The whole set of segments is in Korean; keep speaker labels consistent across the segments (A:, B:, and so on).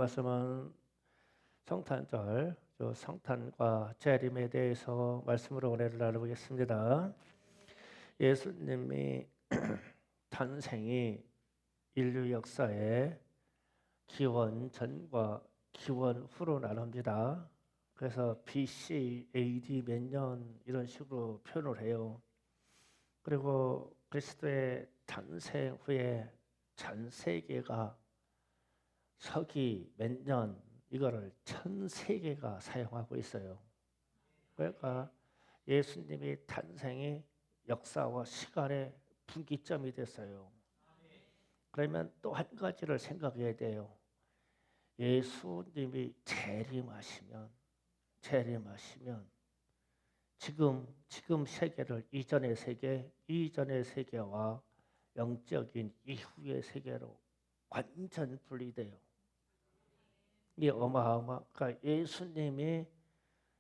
A: 말씀은 성탄절, 성탄과 재림에 대해서 말씀으로 은혜를 나누겠습니다. 예수님이 탄생이 인류 역사의 기원 전과 기원 후로 나눕니다. 그래서 BC, AD 몇 년 이런 식으로 표현을 해요. 그리고 그리스도의 탄생 후에 전 세계가 서기 몇 년 이거를 전 세계가 사용하고 있어요. 그러니까 예수님의 탄생이 역사와 시간의 분기점이 됐어요. 그러면 또 한 가지를 생각해야 돼요. 예수님이 재림하시면 지금 세계를 이전의 세계와 영적인 이후의 세계로 완전 분리돼요. 이 어마어마한 예수님이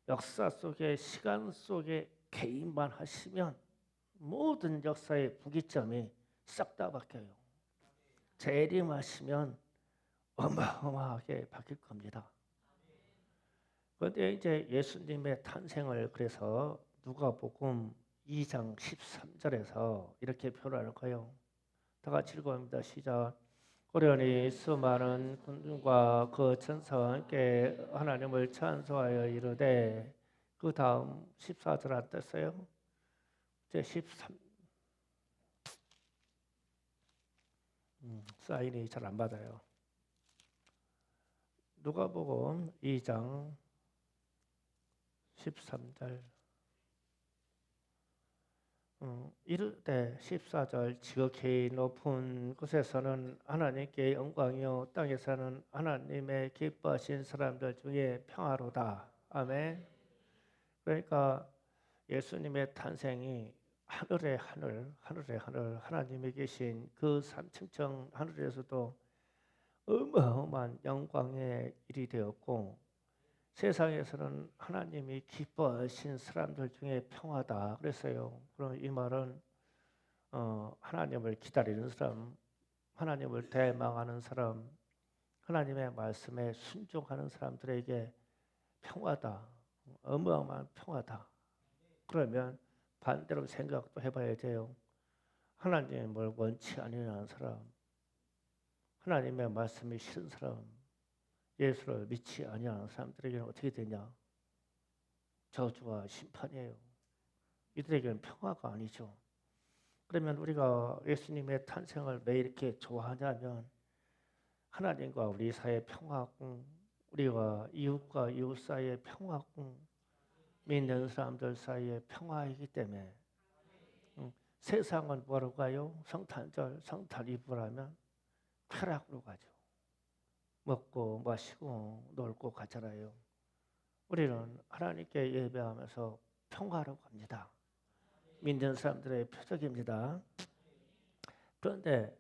A: 역사 속에 시간 속에 개입만 하시면 모든 역사의 분기점이 싹 다 바뀌어요. 재림하시면 어마어마하게 바뀔 겁니다. 그런데 이제 예수님의 탄생을 그래서 누가복음 2장 13절에서 이렇게 표현하는 거예요. 다 같이 읽어봅니다. 시작. 고려니 수많은 군중과 그 천사와 함께 하나님을 찬송하여 이르되, 그 다음 14절 안 떴어요? 이제 13 사인이 잘 안 받아요. 누가복음 2장 13절 이르되 14절 지극히 높은 곳에서는 하나님께 영광이요 땅에서는 하나님의 기뻐하신 사람들 중에 평화로다. 아멘. 그러니까 예수님의 탄생이 하늘의 하늘 하나님이 계신 그 삼층청 하늘에서도 어마어마한 영광의 일이 되었고, 세상에서는 하나님이 기뻐하신 사람들 중에 평화다 그랬어요. 그럼 이 말은 하나님을 기다리는 사람, 하나님을 대망하는 사람, 하나님의 말씀에 순종하는 사람들에게 평화다, 어마어마한 평화다. 그러면 반대로 생각도 해봐야 돼요. 하나님을 원치 아니하는 사람, 하나님의 말씀이 싫은 사람, 예수를 믿지 아니하는 사람들에게는 어떻게 되냐? 저주와 심판이에요. 이들에게는 평화가 아니죠. 그러면 우리가 예수님의 탄생을 왜 이렇게 좋아하냐면, 하나님과 우리 사이의 평화고, 우리와 이웃과 이웃 사이의 평화고, 믿는 사람들 사이의 평화이기 때문에. 세상은 뭐로 가요? 성탄절, 성탄 이브라면 쾌락으로 가죠. 먹고 마시고 놀고 가잖아요. 우리는 하나님께 예배하면서 평화로 갑니다. 믿는 사람들의 표적입니다. 그런데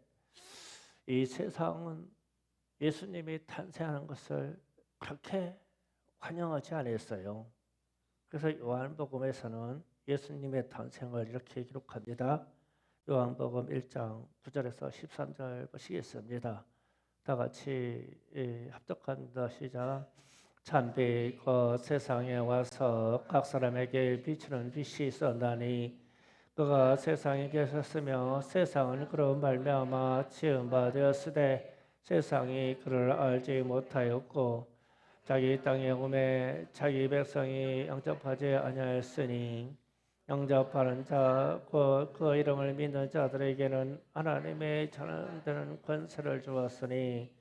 A: 이 세상은 예수님이 탄생하는 것을 그렇게 환영하지 않았어요. 그래서 요한복음에서는 예수님의 탄생을 이렇게 기록합니다. 요한복음 1장 9절에서 13절 보시겠습니다. 다 같이 합독합니다. 시작. 참빛 그 세상에 와서 각 사람에게 비추는 빛이 있었나니, 그가 세상에 계셨으며 세상은 그로 말미암아 지은 바 되었으되 세상이 그를 알지 못하였고, 자기 땅에 오매 자기 백성이 영접하지 아니하였으니, 영접하는 자 곧 그 이름을 믿는 자들에게는 하나님의 전능되는 권세를 주었으니,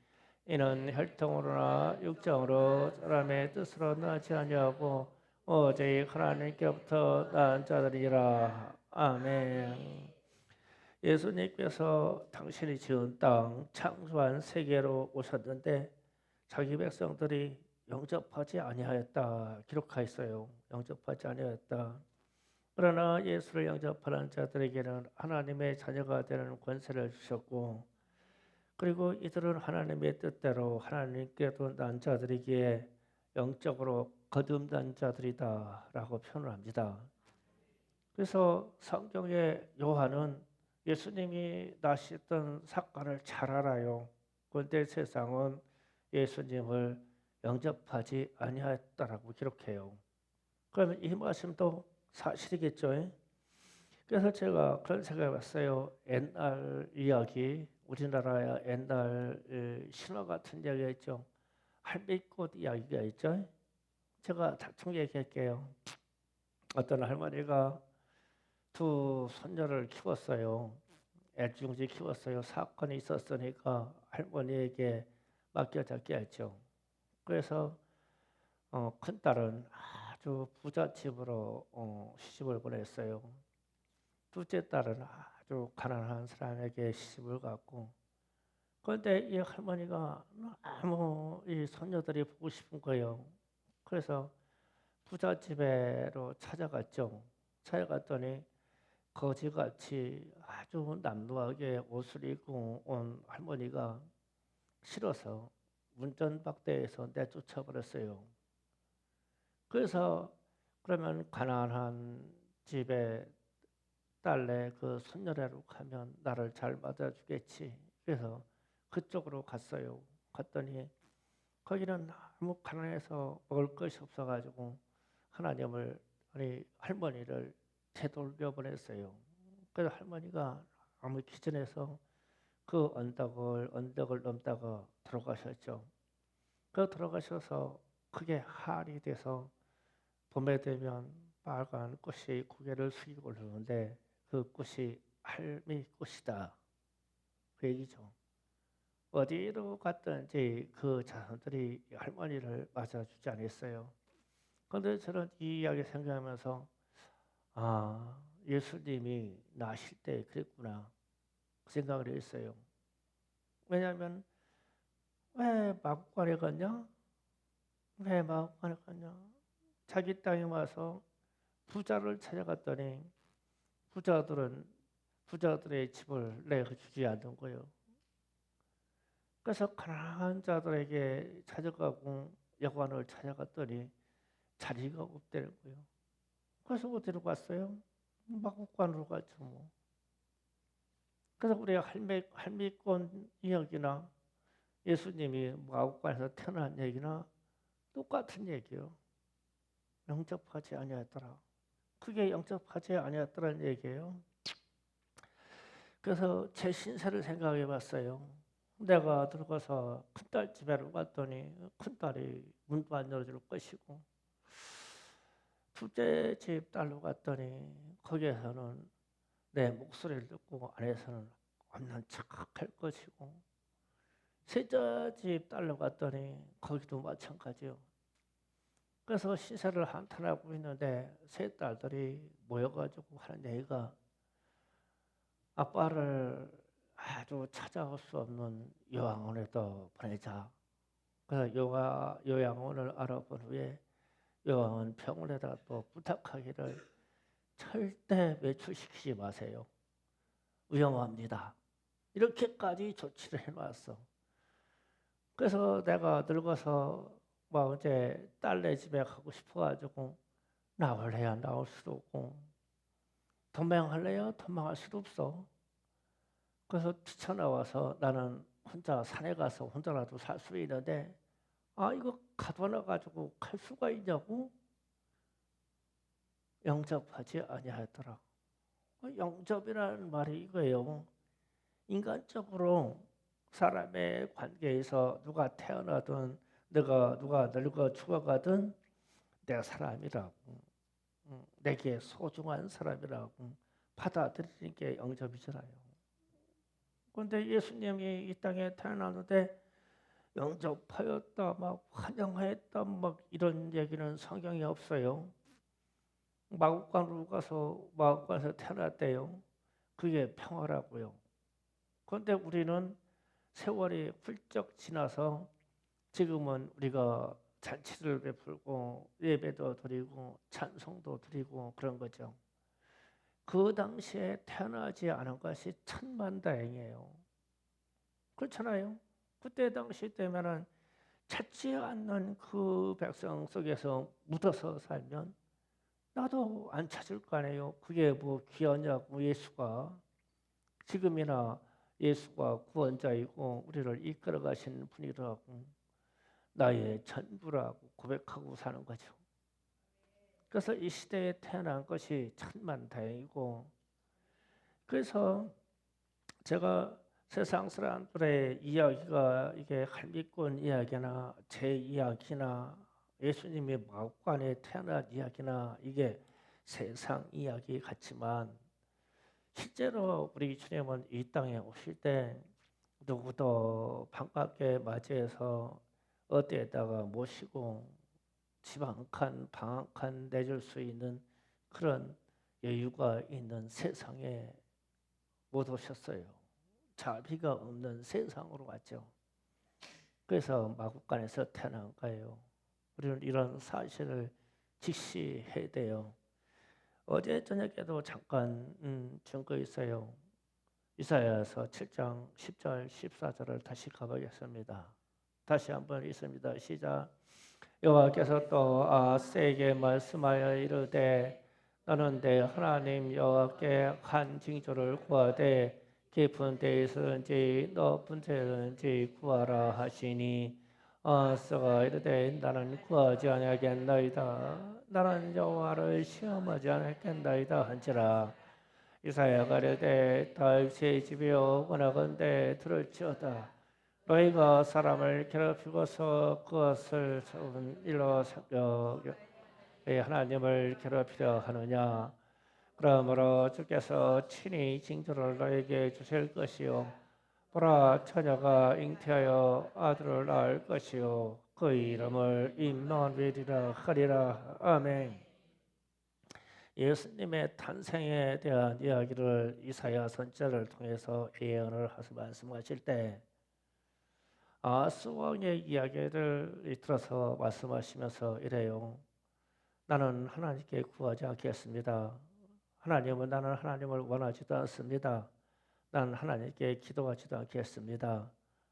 A: 이는 혈통으로나 육정으로 사람의 뜻으로 나지 아니하고 오직 하나님께부터 난 자들이라. 아멘. 예수님께서 당신이 지은 땅 창조한 세계로 오셨는데 자기 백성들이 영접하지 아니하였다 기록하였어요. 영접하지 아니하였다. 그러나 예수를 영접하는 자들에게는 하나님의 자녀가 되는 권세를 주셨고, 그리고 이들은 하나님의 뜻대로 하나님께도 난 자들이기에 영적으로 거듭난 자들이다라고 표현을 합니다. 그래서 성경의 요한은 예수님이 나셨던 사건을 잘 알아요. 그런데 세상은 예수님을 영접하지 아니하였다라고 기록해요. 그러면 이 말씀도 사실이겠죠. 그래서 제가 그런 생각해봤어요. 옛날 이야기, 우리나라의 옛날 신화 같은 이야기가 있죠. 할미꽃 이야기가 있죠. 제가 대충 얘기할게요. 어떤 할머니가 두 손녀를 키웠어요. 애지중지 키웠어요. 사건이 있었으니까 할머니에게 맡겨졌게 했죠. 그래서 큰딸은 아주 부잣집으로 시집을 보냈어요. 둘째 딸은 아주 가난한 사람에게 시집을 갔고, 그런데 이 할머니가 너무 이 손녀들이 보고 싶은 거예요. 그래서 부잣집으로 찾아갔죠. 찾아갔더니 거지같이 아주 남루하게 옷을 입고 온 할머니가 싫어서 문전박대에서 내쫓아 버렸어요. 그래서 그러면 가난한 집에 딸내 그 손녀라로 가면 나를 잘 맞아주겠지. 그래서 그쪽으로 갔어요. 갔더니 거기는 너무 가난해서 먹을 것이 없어가지고 하나님을 아니 할머니를 되돌려 보냈어요. 그래서 할머니가 아무 기전에서 그 언덕을 넘다가 돌아가셨죠. 그 돌아가셔서 그게 한이 돼서 봄에 되면 빨간 꽃이 고개를 숙이고 오르는데 그 꽃이 할미꽃이다. 그 얘기죠. 어디로 갔든지 그 자손들이 할머니를 맞아주지 않았어요. 그런데 저는 이 이야기 생각하면서 예수님이 나실 때 그랬구나 그 생각을 했어요. 왜냐하면 왜 마국간에 갔냐? 왜 마국간에 갔냐? 자기 땅에 와서 부자를 찾아갔더니 부자들의 집을 내주지 않는 거예요. 그래서 가난한 자들에게 찾아가고 여관을 찾아갔더니 자리가 없다는 거예요. 그래서 어디로 갔어요? 마국간으로 갔죠. 뭐. 그래서 우리가 할미꽃 이야기나 예수님이 마국간에서 태어난 얘기나 똑같은 얘기예요. 영접하지 아니하였더라. 그게 영접하지 아니하였더라는 얘기예요. 그래서 제 신세를 생각해 봤어요. 내가 들어가서 큰딸 집에로 갔더니 큰딸이 문도 안 열어줄 것이고 둘째 집 딸로 갔더니 거기에서는 내 목소리를 듣고 안에서는 없는 척할 것이고 셋째 집 딸로 갔더니 거기도 마찬가지요. 그래서 신세를 한탄하고 있는데 세 딸들이 모여가지고 하는 얘기가 아빠를 아주 찾아올 수 없는 요양원에도 보내자. 그래서 요양원을 알아본 후에 요양원 병원에다가 또 부탁하기를 절대 외출시키지 마세요. 위험합니다. 이렇게까지 조치를 해놨어. 그래서 내가 늙어서 이제 딸네 집에 가고 싶어가지고 나올래야 나올 수도 없고 도망할래야 도망할 수도 없어. 그래서 뛰쳐나와서 나는 혼자 산에 가서 혼자라도 살 수 있는데 이거 가둬놔가지고 갈 수가 있냐고 영접하지 아니하더라. 영접이라는 말이 이거예요. 인간적으로 사람의 관계에서 누가 태어나든 누가 늙어 죽어가든 내 사람이라고 내게 소중한 사람이라고 받아들이는 게 영접이잖아요. 그런데 예수님이 이 땅에 태어나는데 영접하였다, 막 환영하였다, 막 이런 얘기는 성경에 없어요. 마국간에서 태어났대요. 그게 평화라고요. 그런데 우리는 세월이 훌쩍 지나서 지금은 우리가 잔치를 베풀고 예배도 드리고 찬송도 드리고 그런 거죠. 그 당시에 태어나지 않은 것이 천만다행이에요. 그렇잖아요. 그때 당시 때면은 찾지 않는 그 백성 속에서 묻어서 살면 나도 안 찾을 거 아니에요. 그게 뭐 귀하냐고. 예수가 지금이나 예수가 구원자이고 우리를 이끌어 가시는 분이라고. 나의 전부라고 고백하고 사는 거죠. 그래서 이 시대에 태어난 것이 천만다행이고, 그래서 제가 세상 사람들의 이야기가 이게 할미꾼 이야기나 제 이야기나 예수님이 마구간에 태어난 이야기나 이게 세상 이야기 같지만, 실제로 우리 주님은 이 땅에 오실 때 누구도 반갑게 맞이해서 어디에다가 모시고 집 한 칸, 방 한 칸 내줄 수 있는 그런 여유가 있는 세상에 못 오셨어요. 자비가 없는 세상으로 왔죠. 그래서 마국간에서 태어난 거예요. 우리는 이런 사실을 직시해야 돼요. 어제 저녁에도 잠깐 증거 있어요. 이사야서 7장 10절 14절을 다시 가보겠습니다. 다시 한번 읽습니다. 시작. 여호와께서 또 아하스에게 말씀하여 이르되 너는 내 하나님 여호와께 한 징조를 구하되 깊은 데에서든지 높은 데서든지 구하라 하시니 아하스가 이르되 나는 구하지 아니하겠나이다. 나는 여호와를 시험하지 않겠나이다 한지라. 이사야가 이르되 다윗의 집이여 원하건대 들을지어다. 너희가 사람을 괴롭히고서 그것을 좋은 일로 여겨 하나님을 괴롭히려 하느냐. 그러므로 주께서 친히 징조를 너에게 주실 것이요 보라 처녀가 잉태하여 아들을 낳을 것이요 그 이름을 임마누엘이라 하리라. 아멘. 예수님의 탄생에 대한 이야기를 이사야 선지자를 통해서 예언을 하셔 말씀하실 때 아하스 왕의 이야기를 들어서 말씀하시면서 이래요. 나는 하나님께 구하지 않겠습니다. 나는 하나님을 원하지도 않습니다. 나는 하나님께 기도하지도 않겠습니다.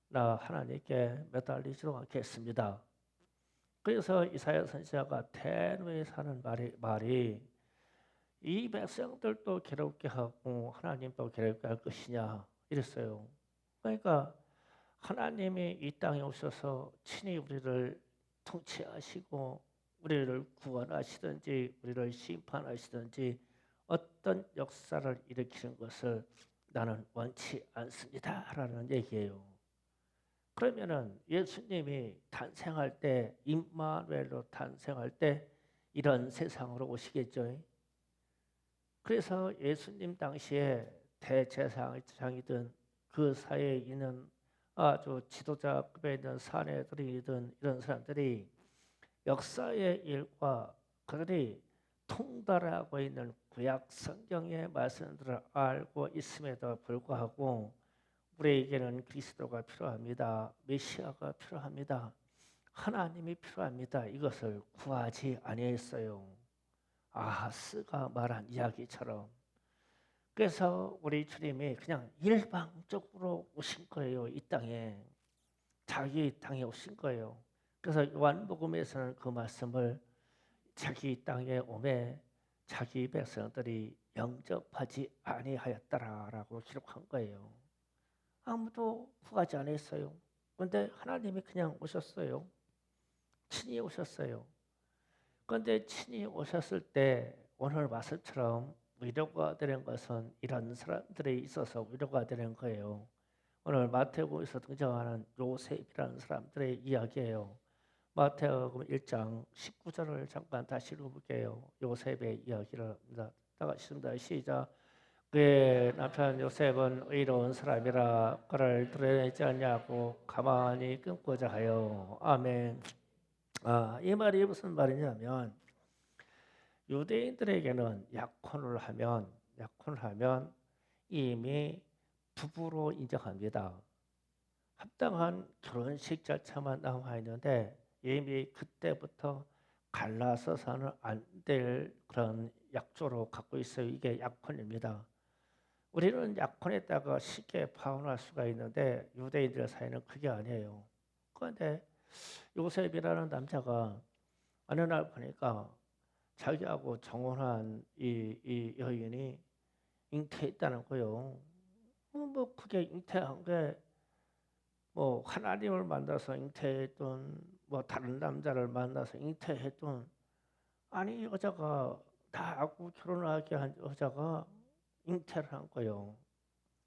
A: 나 하나님께 매달리지도 않겠습니다. 그래서 이사야 선지자가 대누에 사는 말이 이 백성들도 괴롭게 하고 하나님도 괴롭게 할 것이냐 이랬어요. 그러니까 하나님이 이 땅에 오셔서 친히 우리를 통치하시고 우리를 구원하시든지 우리를 심판하시든지 어떤 역사를 일으키는 것을 나는 원치 않습니다라는 얘기예요. 그러면은 예수님이 탄생할 때 임마누엘로 탄생할 때 이런 세상으로 오시겠죠. 그래서 예수님 당시에 대제사장이든 그 사이에 있는 아주 지도자급에 있는 사내들이든 이런 사람들이 역사의 일과 그들이 통달하고 있는 구약 성경의 말씀들을 알고 있음에도 불구하고 우리에게는 그리스도가 필요합니다. 메시아가 필요합니다. 하나님이 필요합니다. 이것을 구하지 아니했어요. 아하스가 말한 이야기처럼. 그래서 우리 주님이 그냥 일방적으로 오신 거예요. 이 땅에. 자기 땅에 오신 거예요. 그래서 요한복음에서는 그 말씀을 자기 땅에 오매 자기 백성들이 영접하지 아니하였다라고 기록한 거예요. 아무도 구하지 않았어요. 그런데 하나님이 그냥 오셨어요. 친히 오셨어요. 그런데 친히 오셨을 때 오늘 말씀처럼 위로가 되는 것은 이런 사람들이 있어서 위로가 되는 거예요. 오늘 마태복음에서 등장하는 요셉이라는 사람들의 이야기예요. 마태복음 1장 19절을 잠깐 다시 읽어볼게요. 요셉의 이야기를 다 같이 읽습니다. 시작. 그의 남편 요셉은 의로운 사람이라 그를 드러내지 않냐고 가만히 끊고자 하여. 아멘. 이 말이 무슨 말이냐면 유대인들에게는 약혼을 하면 이미 부부로 인정합니다. 합당한 결혼식 절차만 남아 있는데 이미 그때부터 갈라서서는 안 될 그런 약조로 갖고 있어요. 이게 약혼입니다. 우리는 약혼에다가 쉽게 파혼할 수가 있는데 유대인들 사이는 그게 아니에요. 그런데 요셉이라는 남자가 어느 날 보니까 자기하고 정혼한 이 여인이 잉태했다는 거요. 그게 잉태한 게 뭐 하나님을 만나서 잉태했던 뭐 다른 남자를 만나서 잉태했던 아니 여자가 나하고 결혼하게 한 여자가 잉태를 한 거예요.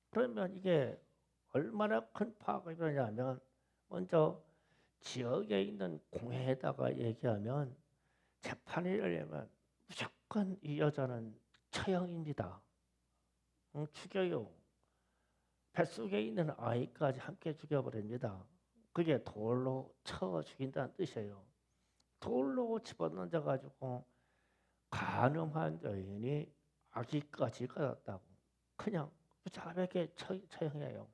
A: 그러면 이게 얼마나 큰 파급이냐면 먼저 지역에 있는 공회에다가 얘기하면 재판이 열리면 무조건 이 여자는 처형입니다. 죽여요. 뱃속에 있는 아이까지 함께 죽여버립니다. 그게 돌로 쳐 죽인다는 뜻이에요. 돌로 집어던져 가지고 가늠한 여인이 아기까지 가졌다고 그냥 무자백에 처형해요.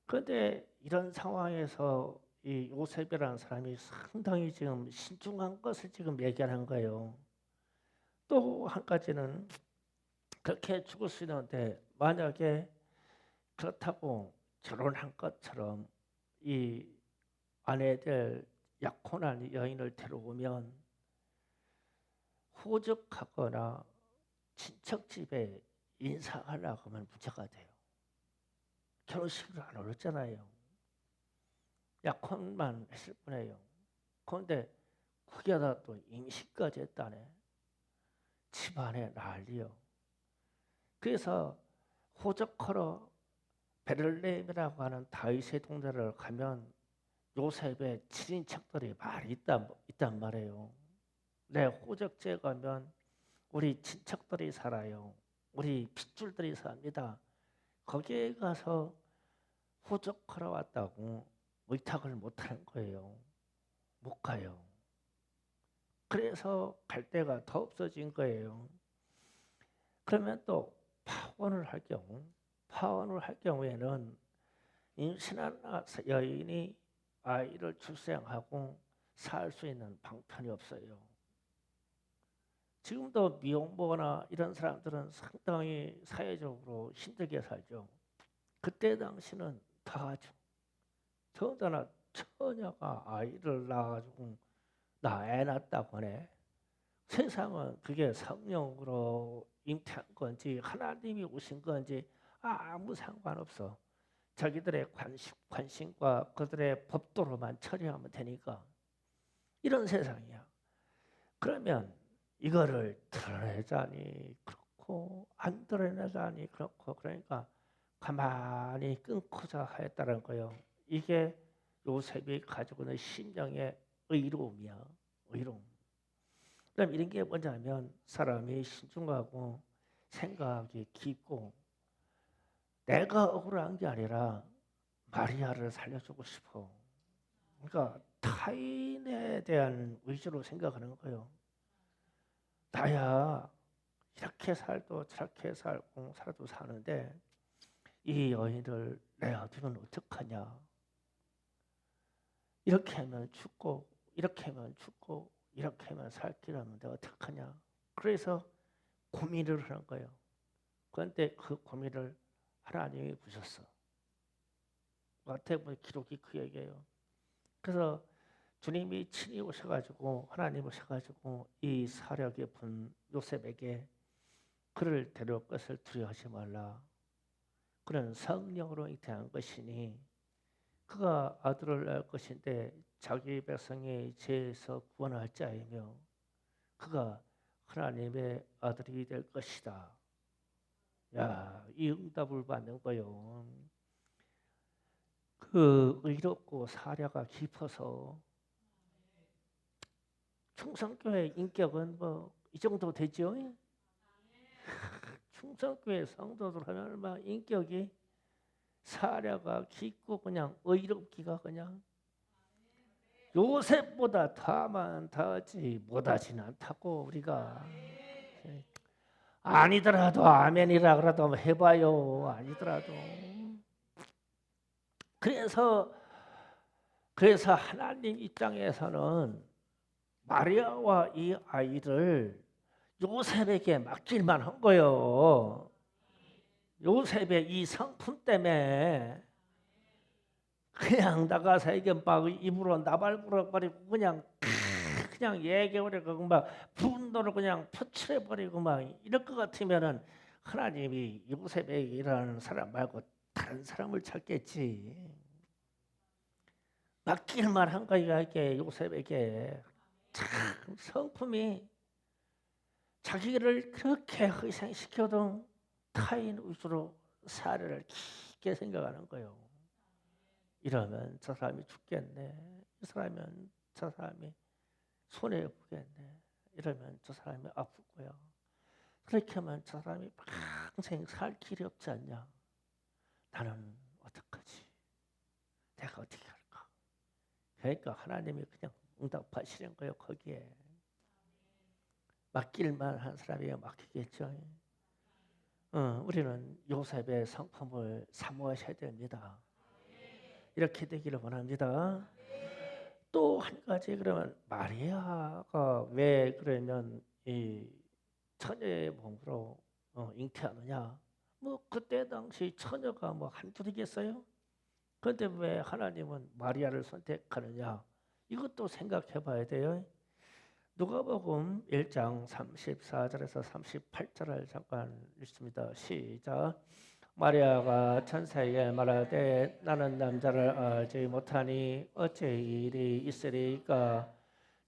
A: 그런데 이런 상황에서 이 요셉이라는 사람이 상당히 지금 신중한 것을 지금 얘기하는 거예요. 또 한 가지는 그렇게 죽을 수 있는데 만약에 그렇다고 결혼한 것처럼 이 아내 될 약혼한 여인을 데려오면 호적하거나 친척 집에 인사하려고 하면 문제가 돼요. 결혼식을 안 올렸잖아요. 약혼만 했을 뿐이에요. 그런데 거기에다 또 임신까지 했다네. 집안에 난리요. 그래서 호적하러 베들레헴이라고 하는 다윗의 동네를 가면 요셉의 친인척들이 많이 있단 말이에요. 내 호적지에 가면 우리 친척들이 살아요. 우리 핏줄들이 삽니다. 거기에 가서 호적하러 왔다고 의탁을 못하는 거예요. 못 가요. 그래서 갈 데가 더 없어진 거예요. 그러면 또 파혼을 할 경우에는 임신한 여인이 아이를 출생하고 살 수 있는 방편이 없어요. 지금도 미혼모나 이런 사람들은 상당히 사회적으로 힘들게 살죠. 그때 당시는 다 하죠. 더더나 처녀가 아이를 낳아가지고 나 애 낳았다고 하네. 세상은 그게 성령으로 잉태한 건지 하나님이 오신 건지 아무 상관없어. 자기들의 관심과 그들의 법도로만 처리하면 되니까 이런 세상이야. 그러면 이거를 드러내자니 그렇고 안 드러내자니 그렇고 그러니까 가만히 끊고자 하였다는 거예요. 이게 요셉이 가지고 있는 심령의 의로움이야. 의로움. 그럼 이런 게 뭐냐면 사람이 신중하고 생각이 깊고 내가 억울한 게 아니라 마리아를 살려주고 싶어. 그러니까 타인에 대한 의지로 생각하는 거예요. 나야 이렇게 살도 저렇게 살아도 사는데 이 여인을 내가 두면 어떡하냐. 이렇게 하면 죽고 이렇게 하면 죽고 이렇게 하면 살 길 없는데 어떡하냐. 그래서 고민을 하는 거예요. 그런데 그 고민을 하나님이 보셨어. 마태복음 기록이 그 얘기예요. 그래서 주님이 친히 오셔가지고 하나님 오셔가지고 이 사려 깊은 요셉에게 그를 데려올 것을 두려워하지 말라. 그는 성령으로 잉태한 것이니 그가 아들을 낳을 것인데 자기 백성의 죄에서 구원할 자이며 그가 하나님의 아들이 될 것이다. 야, 이 응답을 받는 거요. 그 의롭고 사려가 깊어서 충성교회 인격은 뭐 이 정도 되죠? 충성교회 성도들 하면 얼마 인격이 사려가 깊고 그냥 의롭기가 그냥 요셉보다 다만 다하지 못하지는 않다고 우리가 아니더라도 아멘이라 그래도 한번 해봐요. 아니더라도 그래서 하나님 입장에서는 마리아와 이 아이를 요셉에게 맡길만 한 거예요. 요셉의 이 성품 때문에 그냥 나가서 이게 막 입으로 나발부려버리고 그냥 얘기해버리고 막 분노를 그냥 표출해버리고 막 이럴 것 같으면은 하나님이 요셉에게 일하는 사람 말고 다른 사람을 찾겠지. 맡길만 한 거야. 이게 요셉에게 참 성품이 자기를 그렇게 희생시켜도 타인 위주로 사례를 깊게 생각하는 거예요. 이러면 저 사람이 죽겠네. 이러면 저 사람이 손해 보겠네. 이러면 저 사람이 아플 거야. 그렇게 하면 저 사람이 평생 살 길이 없지 않냐. 나는 어떡하지? 내가 어떻게 할까? 그러니까 하나님이 그냥 응답하시는 거예요. 거기에 맡길만 한 사람이 맡기겠죠. 우리는 요셉의 성품을 사모하셔야 됩니다. 이렇게 되기를 원합니다. 또 한 가지 그러면 마리아가 왜 그러면 이 처녀의 몸으로 잉태하느냐? 뭐 그때 당시 처녀가 뭐 한둘이겠어요? 그런데 왜 하나님은 마리아를 선택하느냐? 이것도 생각해 봐야 돼요. 누가복음 1장 34절에서 38절을 잠깐 읽습니다. 시작. 마리아가 천사에게 말하되 나는 남자를 알지 못하니 어찌 일이 있으리까?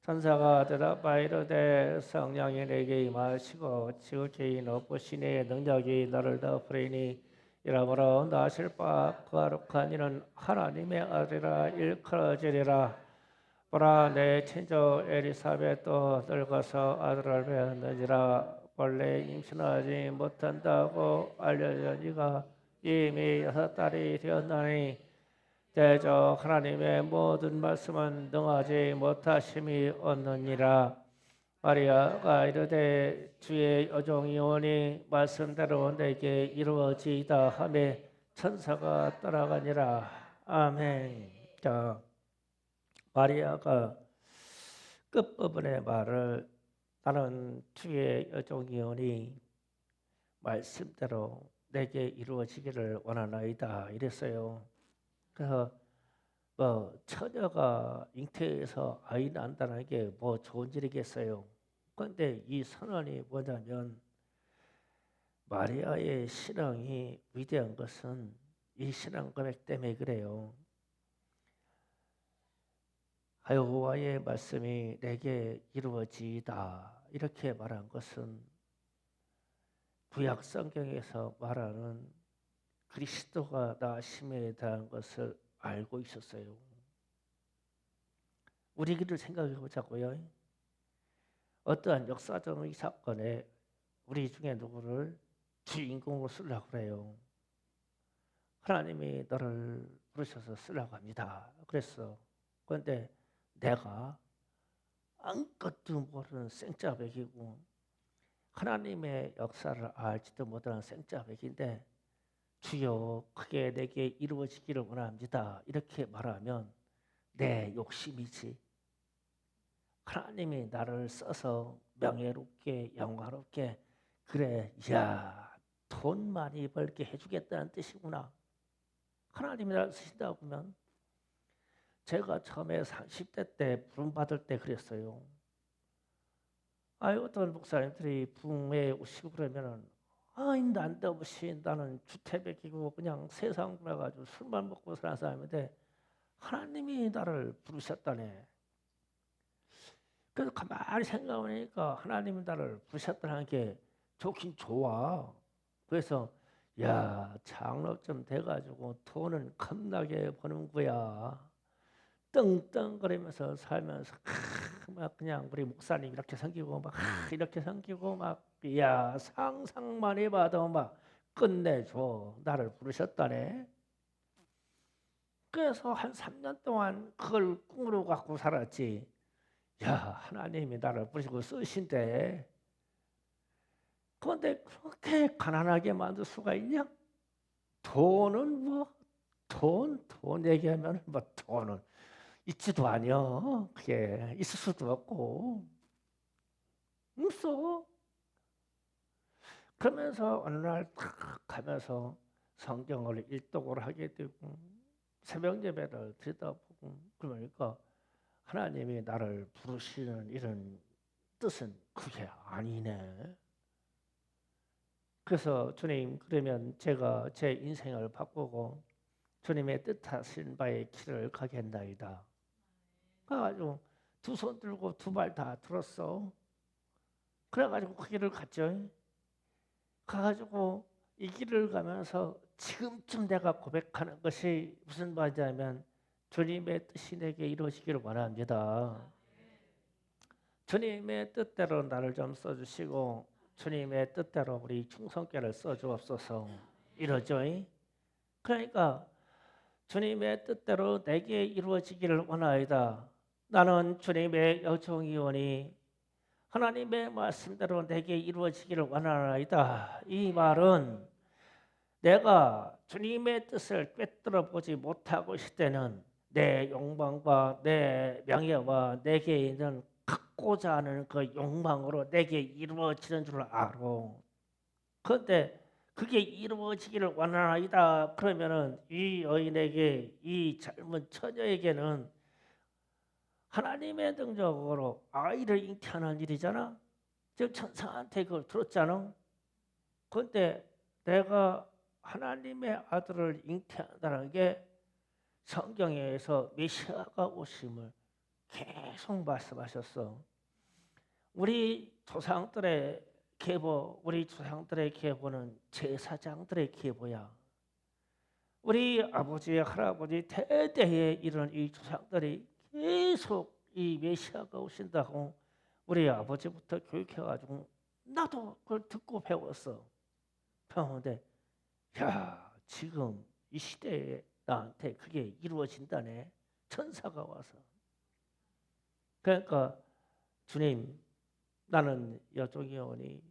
A: 천사가 대답하여 이르되 성령이 내게 임하시고 지극히 높으시니 능력이 너를 덮으리니 이러므로 나실 바 거룩한 이는 하나님의 아들이라 일컬어지리라. 보라 내 친조 엘리사벳도 늙어서 아들을 배었느니라. 본래 임신하지 못한다고 알려져니가 이미 6달이 되었나니 대저 하나님의 모든 말씀은 능하지 못하심이 없느니라. 마리아가 이르되 주의 여종이오니 말씀대로 내게 이루어지이다 하며 천사가 떠나가니라. 아멘. 자, 마리아가 끝부분의 말을 나는 주의 여종이오니 말씀대로 내게 이루어지기를 원하나이다 이랬어요. 그래서 뭐 처녀가 잉태해서 아이 낳는다는 게 뭐 좋은 일이겠어요. 그런데 이 선언이 뭐냐면 마리아의 신앙이 위대한 것은 이 신앙 고백 때문에 그래요. 여호와의 말씀이 내게 이루어지이다 이렇게 말한 것은 구약 성경에서 말하는 그리스도가 나심에 대한 것을 알고 있었어요. 우리 길을 생각해 보자고요. 어떠한 역사적인 사건에 우리 중에 누구를 주인공으로 쓰려고 그래요. 하나님이 너를 부르셔서 쓰려고 합니다. 그랬어. 그런데 내가 아무것도 모르는 생짜배기고 하나님의 역사를 알지도 못하는 생짜배기인데 주여 그게 내게 이루어지기를 원합니다. 이렇게 말하면 내 욕심이지. 하나님이 나를 써서 명예롭게 영화롭게 그래 야 돈 많이 벌게 해주겠다는 뜻이구나. 하나님이 나를 쓰신다고 보면 제가 처음에 30대 때 부름 받을 때 그랬어요. 어떤 목사님들이 부흥회에 오시고 그러면은 난데없이 나는 주태백이고 그냥 세상 돌아가지고 술만 먹고 사는 사람인데 하나님이 나를 부르셨다네. 그래서 가만히 생각해보니까 하나님이 나를 부르셨다는 게 좋긴 좋아. 그래서 야 장로 좀 돼가지고 돈은 겁나게 버는 거야. 떵떵거리면서 살면서 막 그냥 우리 목사님 이렇게 섬기고 막 이렇게 섬기고 막 야 상상만 해봐도 막 끝내줘. 나를 부르셨다네. 그래서 한 3년 동안 그걸 꿈으로 갖고 살았지. 야 하나님이 나를 부르시고 쓰신대. 그런데 그렇게 가난하게 만들 수가 있냐? 돈은 뭐 돈 얘기하면 뭐 돈은 있지도 아니여. 그게 있을 수도 없고 없어. 그러면서 어느 날 탁 가면서 성경을 일독을 하게 되고 새벽 예배를 드리다 보고 그러니까 하나님이 나를 부르시는 이런 뜻은 그게 아니네. 그래서 주님 그러면 제가 제 인생을 바꾸고 주님의 뜻하신 바의 길을 가겠나이다. 가가지고 두 손 들고 두 발 다 들었어. 그래가지고 그 길을 갔죠. 가가지고 이 길을 가면서 지금쯤 내가 고백하는 것이 무슨 말이냐면 주님의 뜻이 내게 이루어지기를 원합니다. 주님의 뜻대로 나를 좀 써주시고 주님의 뜻대로 우리 충성께를 써주옵소서. 이러죠. 그러니까 주님의 뜻대로 내게 이루어지기를 원하이다. 나는 주님의 여종이오니 하나님의 말씀대로 내게 이루어지기를 원하나이다. 이 말은 내가 주님의 뜻을 꿰뚫어 보지 못하고 있을 때는 내 욕망과 내 명예와 내게 있는 갖고자 하는 그 욕망으로 내게 이루어지는 줄 알아. 그런데 그게 이루어지기를 원하나이다. 그러면은 이 여인에게 이 젊은 처녀에게는 하나님의 능력으로 아이를 잉태하는 일이잖아. 지금 천사한테 그걸 들었잖아. 그런데 내가 하나님의 아들을 잉태한다는 게 성경에서 메시아가 오심을 계속 말씀하셨어. 우리 조상들의 계보, 우리 조상들의 계보는 제사장들의 계보야. 우리 아버지, 할아버지 대대에 이런 이 조상들이 계속 이 메시아가 오신다고 우리 아버지부터 교육해가지고 나도 그걸 듣고 배웠어. 배웠는데 야, 지금 이 시대에 나한테 그게 이루어진다네. 천사가 와서. 그러니까 주님, 나는 여종이오니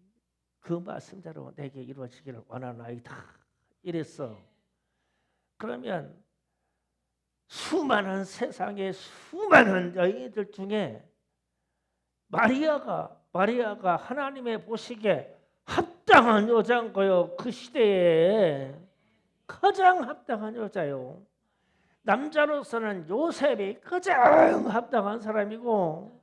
A: 그 말씀대로 내게 이루어지기를 원하나이다. 이랬어. 그러면 수많은 세상의 수많은 여인들 중에 마리아가 하나님의 보시기에 합당한 여자인 거요. 그 시대에 가장 합당한 여자요. 남자로서는 요셉이 가장 합당한 사람이고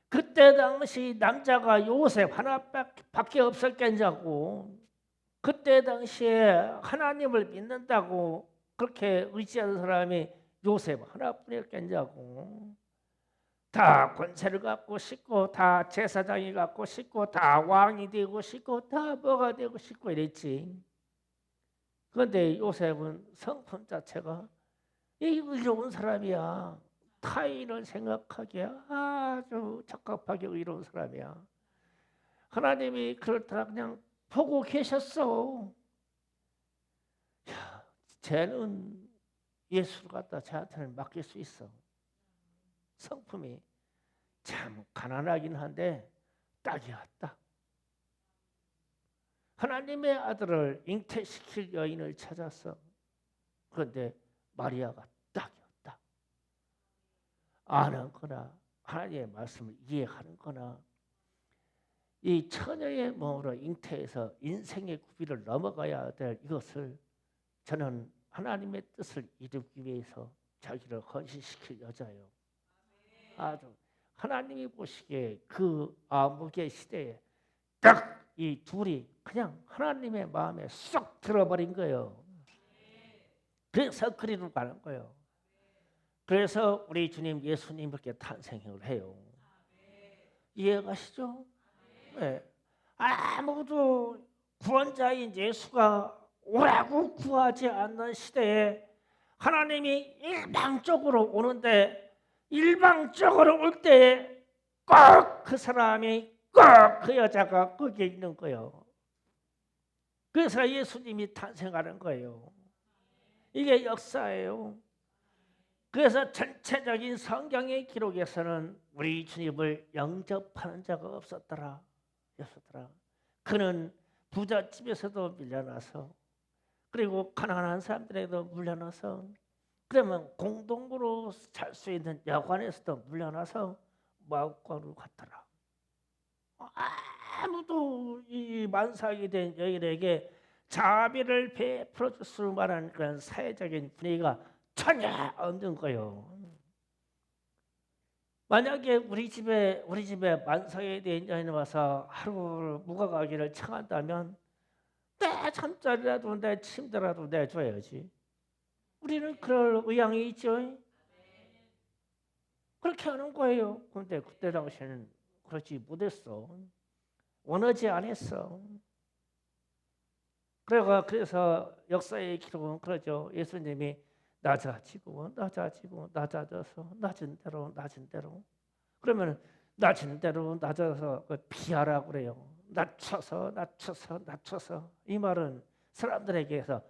A: 그때 당시 남자가 요셉 하나밖에 없었겠냐고. 그때 당시에 하나님을 믿는다고 그렇게 의지하는 사람이 요셉 하나뿐이었겠냐고. 다 권세를 갖고 싶고 다 제사장이 갖고 싶고 다 왕이 되고 싶고 다 뭐가 되고 싶고 이랬지. 그런데 요셉은 성품 자체가 의로운 사람이야. 타인을 생각하기에 아주 적합하게 의로운 사람이야. 하나님이 그걸 다 그냥 보고 계셨어. 야, 쟤는 예수를 갖다 쟤한테는 맡길 수 있어. 성품이 참 가난하긴 한데 딱이 왔다. 하나님의 아들을 잉태시킬 여인을 찾았어. 그런데 마리아가 딱이었다. 아는 거나 하나님의 말씀을 이해하는 거나 이 처녀의 몸으로 잉태해서 인생의 구비를 넘어가야 될 이것을 저는 하나님의 뜻을 이루기 위해서 자기를 헌신시킬 여자예요. 아주 하나님이 보시기에 그 암흑의 시대에 딱 이 둘이 그냥 하나님의 마음에 쏙 들어버린 거예요. 그래서 그리로 가는 거예요. 그래서 우리 주님 예수님 이렇게 탄생을 해요. 이해가시죠? 네. 아무도 구원자인 예수가 오라고 구하지 않는 시대에 하나님이 일방적으로 오는데 일방적으로 올 때에 꼭 그 사람이 꼭 그 여자가 거기에 있는 거예요. 그래서 예수님이 탄생하는 거예요. 이게 역사예요. 그래서 전체적인 성경의 기록에서는 우리 주님을 영접하는 자가 없었더라. 그는 부잣집에서도 밀려나서 그리고 가난한 사람들에게도 물려나서 그러면 공동으로 살 수 있는 여관에서도 물려나서 마을과로 갔더라. 아무도 이 만삭이 된 여인에게 자비를 베풀어 줄 수 만한 그런 사회적인 분위기가 전혀 없는 거예요. 만약에 우리 집에 만삭이 된 여인이 와서 하루 묵어가기를 청한다면 내 잠자리라도 내 침대라도 내줘야지. 우리는 그럴 의향이 있죠. 그렇게 하는 거예요. 근데 그때 당시에는 그렇지 못했어. 원하지 않았어. 그래서 역사의 기록은 그러죠. 예수님이 낮아지고 낮아져서 낮은 대로 그러면 낮은 대로 낮아서 비하라고 그래요. 낮춰서 이 말은 사람들에게서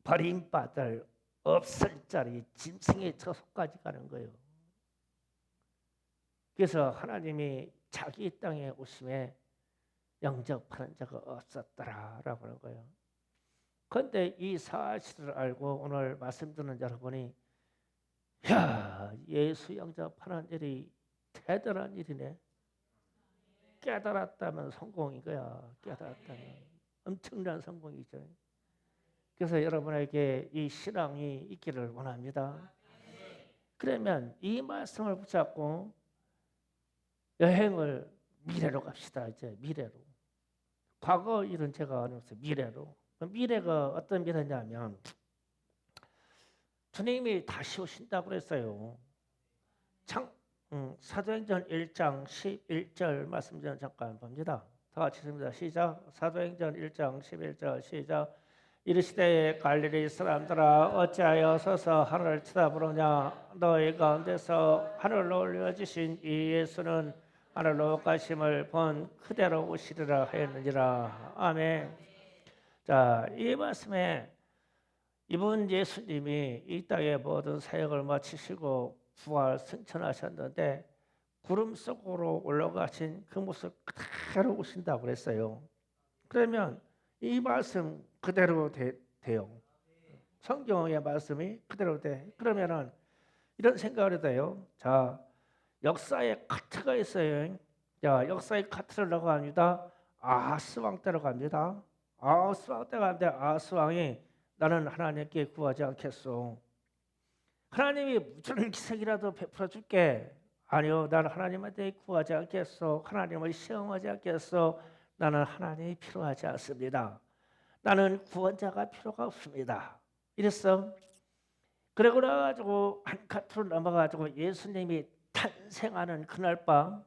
A: 버림받을 없을 자리 짐승의 처소까지 가는 거예요. 그래서 하나님이 자기 땅에 오심에 영접하는 자가 없었더라라고 하는 거예요. 그런데 이 사실을 알고 오늘 말씀 듣는 여러분이 야, 예수 영접하는 일이 대단한 일이네. 깨달았다면 성공인 거야. 깨달았다면 엄청난 성공이죠. 그래서 여러분에게 이 신앙이 있기를 원합니다. 그러면 이 말씀을 붙잡고 여행을 미래로 갑시다. 이제 미래로. 과거 일은 제가 안 했어요. 미래로. 미래가 어떤 미래냐면 주님이 다시 오신다고 그랬어요. 사도행전 1장 11절 말씀 좀 잠깐 봅니다. 다 같이 읽습니다. 시작. 사도행전 1장 11절 시작. 이르시되 갈릴리 사람들아 어찌하여 서서 하늘을 쳐다보느냐. 너희 가운데서 하늘로 올려지신 이 예수는 하늘로 가심을 본 그대로 오시리라 하였느니라. 아멘. 자, 이 말씀에 이분 예수님이 이 땅의 모든 사역을 마치시고 부활 승천하셨는데 구름 속으로 올라가신 그 모습 그대로 오신다고 그랬어요. 그러면 이 말씀 그대로 돼요. 성경의 말씀이 그대로 돼. 그러면은 이런 생각을 해요. 자, 역사의 카트가 있어요. 자, 역사의 카트를 나갑니다. 아하스 왕 때로 갑니다. 아하스 왕 때가 가는데 아하스 왕이 나는 하나님께 구하지 않겠소. 하나님이 무슨 기색이라도 베풀어 줄게. 아니요, 나는 하나님한테 구하지 않겠소. 하나님을 시험하지 않겠소. 나는 하나님이 필요하지 않습니다. 나는 구원자가 필요가 없습니다. 이랬어. 그러고 나가지고 한 카트로 넘어가지고 예수님이 탄생하는 그날 밤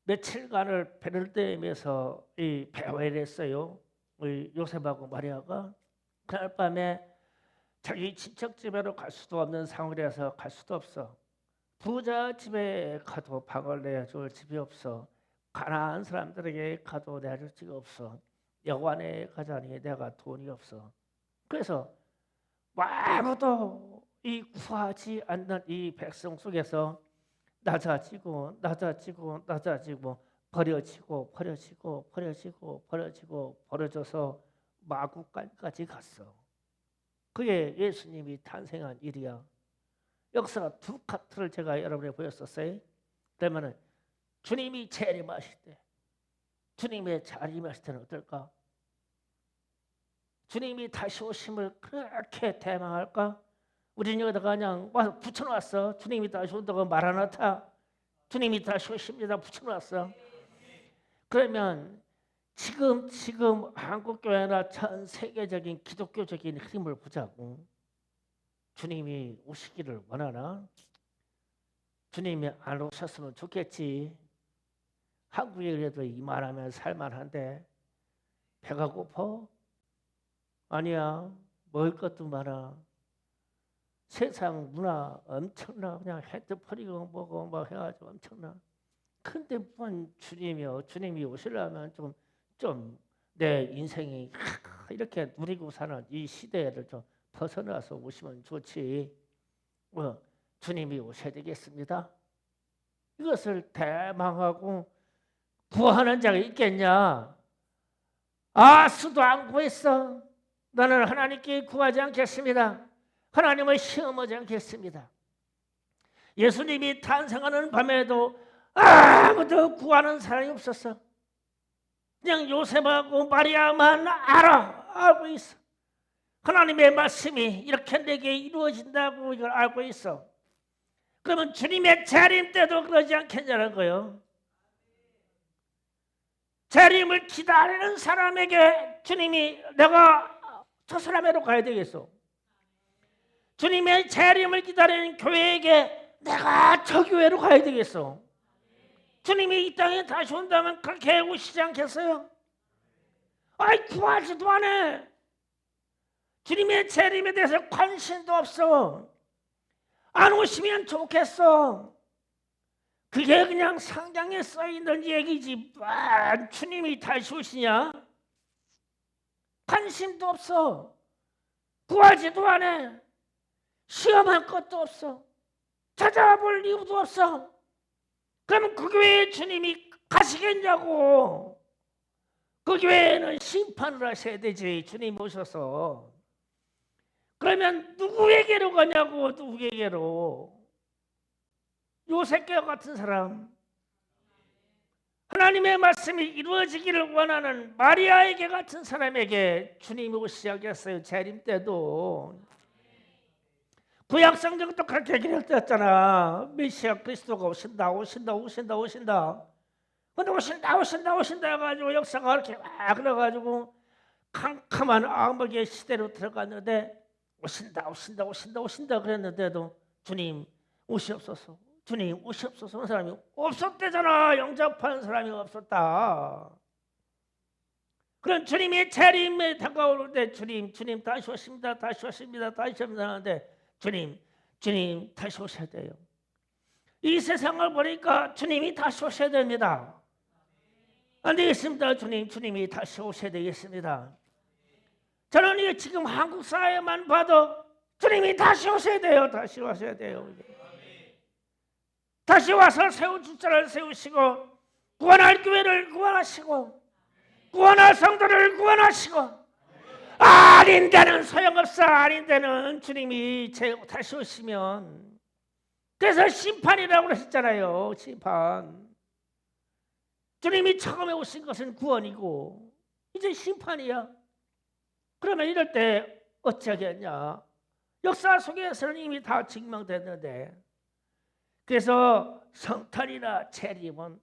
A: 며칠간을 베들레헴에서 이 배회를 했어요. 요셉하고 마리아가 그날 밤에 자기 친척 집에로 갈 수도 없는 상황이라서 갈 수도 없어. 부자 집에 가도 방을 내줄 집이 없어. 가난한 사람들에게 가도 내줄 집이 없어. 여관에 가자니 내가 돈이 없어. 그래서 아무도 이 구하지 않는 이 백성 속에서 낮아지고 버려져서 마구간까지 갔어. 그게 예수님이 탄생한 일이야. 역사가 두 카트를 제가 여러분에게 보였었어요. 그러면 주님이 재림하실 때, 주님의 재림하실 때는 어떨까? 주님이 다시 오심을 그렇게 대망할까? 우리는 여기다가 그냥 와서 붙여놨어. 주님이 다시 온다고 말 안 하다. 주님이 다시 오십니다. 붙여놨어. 그러면 지금 한국교회나 전 세계적인 기독교적인 흐름을 보자고. 주님이 오시기를 원하나? 주님이 안 오셨으면 좋겠지. 한국에 그래도 이만하면 살만한데 배가 고파? 아니야. 먹을 것도 많아. 세상 문화 엄청나. 그냥 핸드폰이고 뭐고 뭐 해가지고 엄청나. 근데 뭔 주님이 오시려면 좀 내 인생이 이렇게 누리고 사는 이 시대를 좀 벗어나서 오시면 좋지. 주님이 오셔야 되겠습니다. 이것을 대망하고 구하는 자가 있겠냐? 수도 안 구했어. 나는 하나님께 구하지 않겠습니다. 하나님을 시험하지 않겠습니다. 예수님이 탄생하는 밤에도 아무도 구하는 사람이 없었어. 그냥 요셉하고 마리아만 알고 있어. 하나님의 말씀이 이렇게 내게 이루어진다고 이걸 알고 있어. 그러면 주님의 재림 때도 그러지 않겠냐는 거예요. 재림을 기다리는 사람에게 주님이 내가 저 사람으로 가야 되겠어. 주님의 재림을 기다리는 교회에게 내가 저 교회로 가야 되겠어. 주님이 이 땅에 다시 온다면 그렇게 오시지 않겠어요? 아이, 구하지도 않아. 주님의 재림에 대해서 관심도 없어. 안 오시면 좋겠어. 그게 그냥 성경에 써있는 얘기지. 주님이 다시 오시냐? 관심도 없어. 구하지도 않아. 시험할 것도 없어. 찾아볼 이유도 없어. 그럼 그 교회에 주님이 가시겠냐고. 그 교회에는 심판을 하셔야 되지. 주님 오셔서. 그러면 누구에게로 가냐고. 누구에게로. 요셉과 같은 사람, 하나님의 말씀이 이루어지기를 원하는 마리아에게 같은 사람에게 주님이 오시기 시작했어요. 재림 때도. 구약 성경도 그렇게 기록되었잖아. 메시아 그리스도가 오신다. 근데 오신다 해가지고 역사가 그렇게 막 그래가지고 캄캄한 암흑의 시대로 들어갔는데 오신다 그랬는데도 주님 오시옵소서. 주님 오시옵소서 하는 사람이 없었대잖아. 영접하는 사람이 없었다. 그런 주님의 재림에 다가오는데 주님 다시 오십니다 하는데 주님 다시 오셔야 돼요. 이 세상을 보니까 주님이 다시 오셔야 됩니다. 안 되겠습니다. 주님이 다시 오셔야 되겠습니다. 저는 이게 지금 한국 사회만 봐도 주님이 다시 오셔야 돼요. 다시 와서 세운 주자를 세우시고 구원할 교회를 구원하시고 구원할 성도를 구원하시고 아닌 데는 소용없어. 아닌 데는 주님이 다시 오시면 그래서 심판이라고 하셨잖아요. 심판. 주님이 처음에 오신 것은 구원이고 이제 심판이야. 그러면 이럴 때 어찌하겠냐. 역사 속에서는 이미 다 증명됐는데 그래서 성탄이나 재림은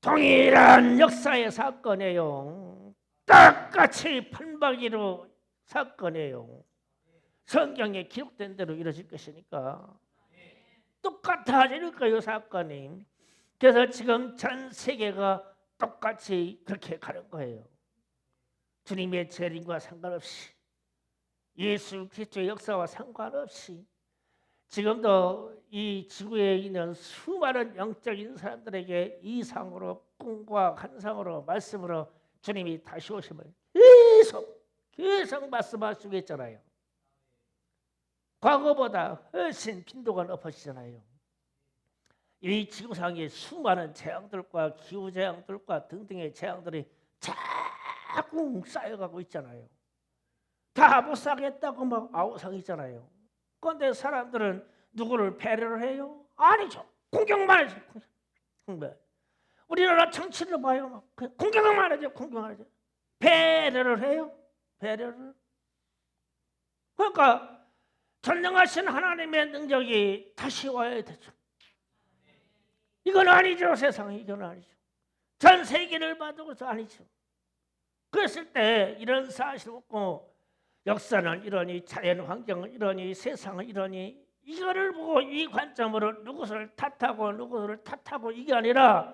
A: 동일한 역사의 사건이에요. 똑같이 판박이로 사건이에요. 성경에 기록된 대로 이루어질 것이니까 똑같아질 거예요. 사건이. 그래서 지금 전 세계가 똑같이 그렇게 가는 거예요. 주님의 재림과 상관없이 예수 그리스도의 역사와 상관없이 지금도 이 지구에 있는 수많은 영적인 사람들에게 이상으로 꿈과 환상으로 말씀으로 주님이 다시 오심을 계속 말씀하시고 있잖아요. 과거보다 훨씬 빈도가 높아지잖아요. 이 지구상의 수많은 재앙들과 기후재앙들과 등등의 재앙들이 자꾸 쌓여가고 있잖아요. 다 못 사겠다고 막 아우성이잖아요. 그런데 사람들은 누구를 배려를 해요? 아니죠. 공경만 하죠. 우리나라 정치를 봐요. 공경만 하죠. 배려를 해요. 배려를. 그러니까 전능하신 하나님의 능력이 다시 와야 되죠. 이건 아니죠. 세상에 이건 아니죠. 전 세계를 봐도서 아니죠. 그랬을 때 이런 사실 없고 역사는 이러니 자연 환경은 이러니 세상은 이러니 이거를 보고 이 관점으로 누구를 탓하고 이게 아니라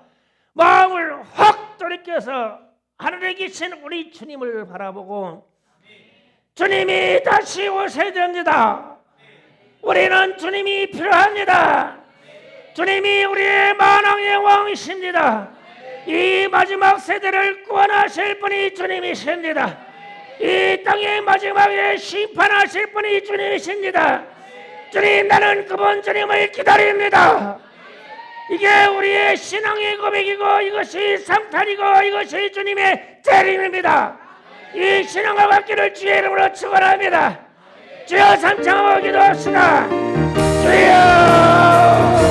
A: 마음을 확 돌이켜서 하늘에 계신 우리 주님을 바라보고 주님이 다시 오셔야 됩니다. 우리는 주님이 필요합니다. 주님이 우리의 만왕의 왕이십니다. 이 마지막 세대를 구원하실 분이 주님이십니다. 이 땅의 마지막에 심판하실 분이 주님이십니다. 주님, 나는 그분 주님을 기다립니다. 이게 우리의 신앙의 고백이고 이것이 성탄이고 이것이 주님의 재림입니다. 이 신앙을 갖기를 주의 이름으로 축원합니다. 주여 삼창하고 기도합시다. 주여